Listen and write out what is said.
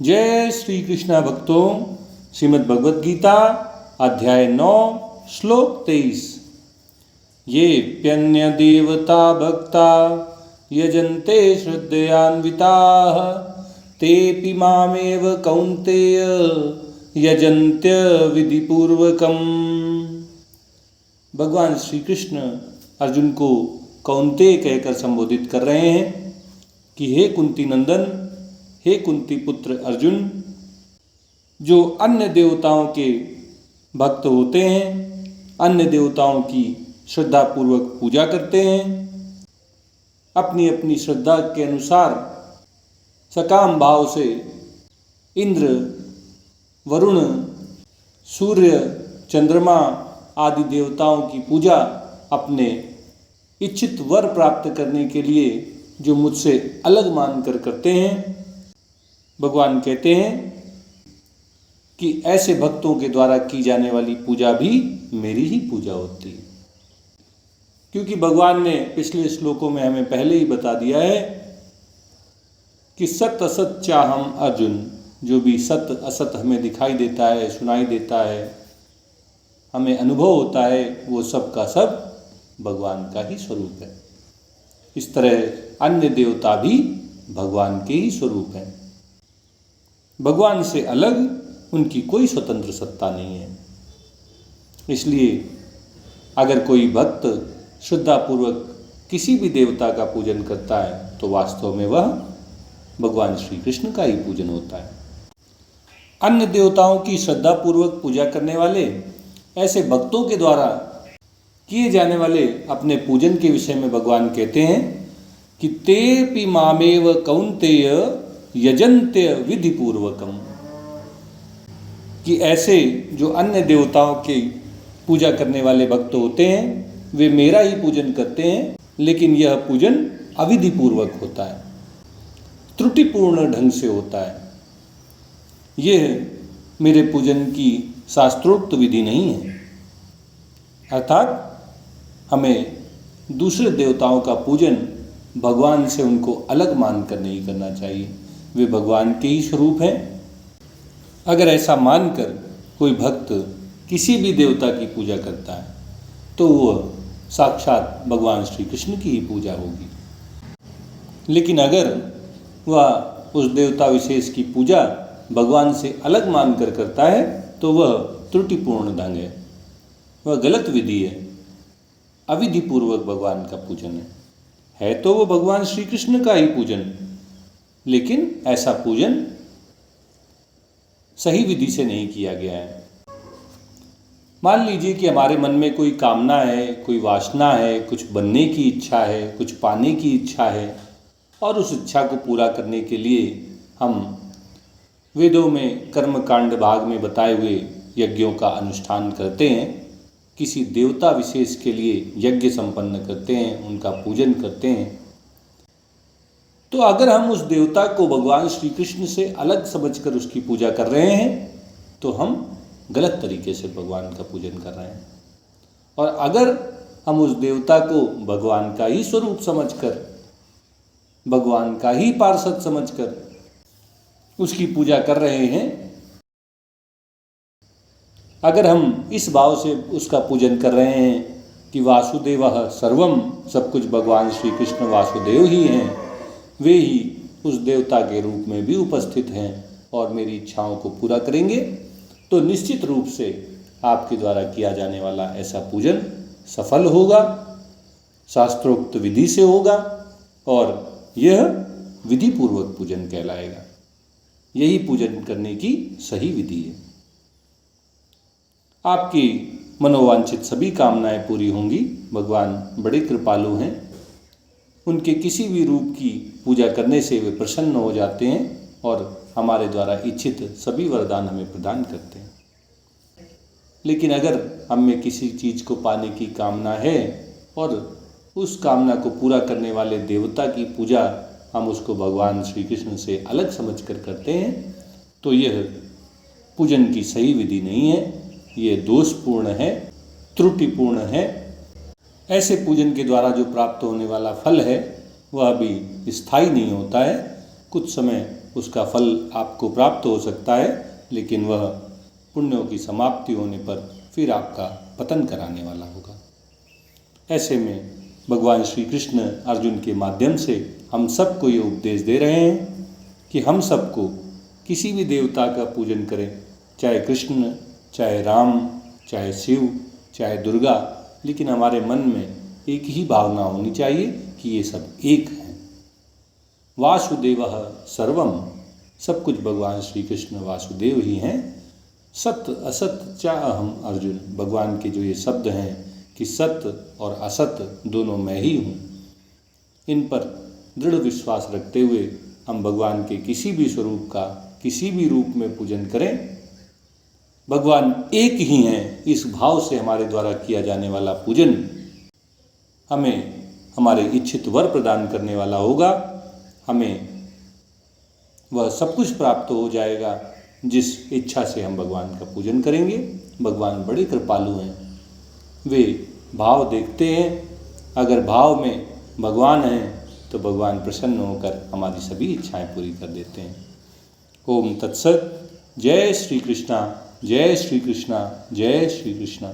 जय श्री कृष्ण भक्तों, श्रीमद् भगवद गीता अध्याय 9 श्लोक 23। ये प्यन्य देवता भक्ता यजन्ते श्रद्धयान्विताः तेऽपि मामेव कौन्तेय यजन्त्य विधिपूर्वकम्। भगवान श्री कृष्ण अर्जुन को कौन्तेय कहकर संबोधित कर रहे हैं कि हे कुंती नंदन, हे कुंती पुत्र अर्जुन, जो अन्य देवताओं के भक्त होते हैं, अन्य देवताओं की श्रद्धापूर्वक पूजा करते हैं, अपनी अपनी श्रद्धा के अनुसार सकाम भाव से इंद्र, वरुण, सूर्य, चंद्रमा आदि देवताओं की पूजा अपने इच्छित वर प्राप्त करने के लिए जो मुझसे अलग मानकर करते हैं, भगवान कहते हैं कि ऐसे भक्तों के द्वारा की जाने वाली पूजा भी मेरी ही पूजा होती है। क्योंकि भगवान ने पिछले श्लोकों में हमें पहले ही बता दिया है कि सत असत चाहम अर्जुन, जो भी सत असत हमें दिखाई देता है, सुनाई देता है, हमें अनुभव होता है, वो सब का सब भगवान का ही स्वरूप है। इस तरह अन्य देवता भी भगवान के ही स्वरूप हैं। भगवान से अलग उनकी कोई स्वतंत्र सत्ता नहीं है। इसलिए अगर कोई भक्त श्रद्धापूर्वक किसी भी देवता का पूजन करता है तो वास्तव में वह भगवान श्री कृष्ण का ही पूजन होता है। अन्य देवताओं की श्रद्धापूर्वक पूजा करने वाले ऐसे भक्तों के द्वारा किए जाने वाले अपने पूजन के विषय में भगवान कहते हैं कि तेऽपि मामेव कौन्तेय यजन्त्य विधिपूर्वकम्, कि ऐसे जो अन्य देवताओं की पूजा करने वाले भक्त होते हैं वे मेरा ही पूजन करते हैं, लेकिन यह पूजन अविधिपूर्वक होता है, त्रुटिपूर्ण ढंग से होता है। यह मेरे पूजन की शास्त्रोक्त विधि नहीं है। अर्थात हमें दूसरे देवताओं का पूजन भगवान से उनको अलग मानकर नहीं करना चाहिए। वे भगवान के ही स्वरूप हैं। अगर ऐसा मानकर कोई भक्त किसी भी देवता की पूजा करता है तो वह साक्षात भगवान श्री कृष्ण की ही पूजा होगी। लेकिन अगर वह उस देवता विशेष की पूजा भगवान से अलग मानकर करता है तो वह त्रुटिपूर्ण ढंग है, वह गलत विधि है, अविधिपूर्वक भगवान का पूजन है तो वो भगवान श्री कृष्ण का ही पूजन, लेकिन ऐसा पूजन सही विधि से नहीं किया गया है। मान लीजिए कि हमारे मन में कोई कामना है, कोई वासना है, कुछ बनने की इच्छा है, कुछ पाने की इच्छा है, और उस इच्छा को पूरा करने के लिए हम वेदों में कर्मकांड भाग में बताए हुए यज्ञों का अनुष्ठान करते हैं, किसी देवता विशेष के लिए यज्ञ संपन्न करते हैं, उनका पूजन करते हैं। तो अगर हम उस देवता को भगवान श्री कृष्ण से अलग समझकर उसकी पूजा कर रहे हैं तो हम गलत तरीके से भगवान का पूजन कर रहे हैं। और अगर हम उस देवता को भगवान का ही स्वरूप समझकर, भगवान का ही पार्षद समझकर उसकी पूजा कर रहे हैं, अगर हम इस भाव से उसका पूजन कर रहे हैं कि वासुदेवः सर्वम, सब कुछ भगवान श्री कृष्ण वासुदेव ही हैं, वे ही उस देवता के रूप में भी उपस्थित हैं और मेरी इच्छाओं को पूरा करेंगे, तो निश्चित रूप से आपके द्वारा किया जाने वाला ऐसा पूजन सफल होगा, शास्त्रोक्त विधि से होगा और यह विधिपूर्वक पूजन कहलाएगा। यही पूजन करने की सही विधि है। आपकी मनोवांछित सभी कामनाएं पूरी होंगी। भगवान बड़े कृपालु हैं, उनके किसी भी रूप की पूजा करने से वे प्रसन्न हो जाते हैं और हमारे द्वारा इच्छित सभी वरदान हमें प्रदान करते हैं। लेकिन अगर हमें किसी चीज़ को पाने की कामना है और उस कामना को पूरा करने वाले देवता की पूजा हम उसको भगवान श्री कृष्ण से अलग समझकर करते हैं तो यह पूजन की सही विधि नहीं है, ये दोषपूर्ण है, त्रुटिपूर्ण है। ऐसे पूजन के द्वारा जो प्राप्त होने वाला फल है वह भी स्थायी नहीं होता है, कुछ समय उसका फल आपको प्राप्त हो सकता है, लेकिन वह पुण्यों की समाप्ति होने पर फिर आपका पतन कराने वाला होगा। ऐसे में भगवान श्री कृष्ण अर्जुन के माध्यम से हम सबको ये उपदेश दे रहे हैं कि हम सबको किसी भी देवता का पूजन करें, चाहे कृष्ण, चाहे राम, चाहे शिव, चाहे दुर्गा, लेकिन हमारे मन में एक ही भावना होनी चाहिए कि ये सब एक हैं। वासुदेवः सर्वम, सब कुछ भगवान श्री कृष्ण वासुदेव ही हैं। सत्य असत च अहम अर्जुन, भगवान के जो ये शब्द हैं कि सत्य और असत्य दोनों मैं ही हूँ, इन पर दृढ़ विश्वास रखते हुए हम भगवान के किसी भी स्वरूप का किसी भी रूप में पूजन करें। भगवान एक ही हैं, इस भाव से हमारे द्वारा किया जाने वाला पूजन हमें हमारे इच्छित वर प्रदान करने वाला होगा। हमें वह सब कुछ प्राप्त हो जाएगा जिस इच्छा से हम भगवान का पूजन करेंगे। भगवान बड़े कृपालु हैं, वे भाव देखते हैं। अगर भाव में भगवान हैं तो भगवान प्रसन्न होकर हमारी सभी इच्छाएं पूरी कर देते हैं। ओम तत्सत। जय श्री कृष्णा, जय श्री कृष्णा, जय श्री कृष्णा।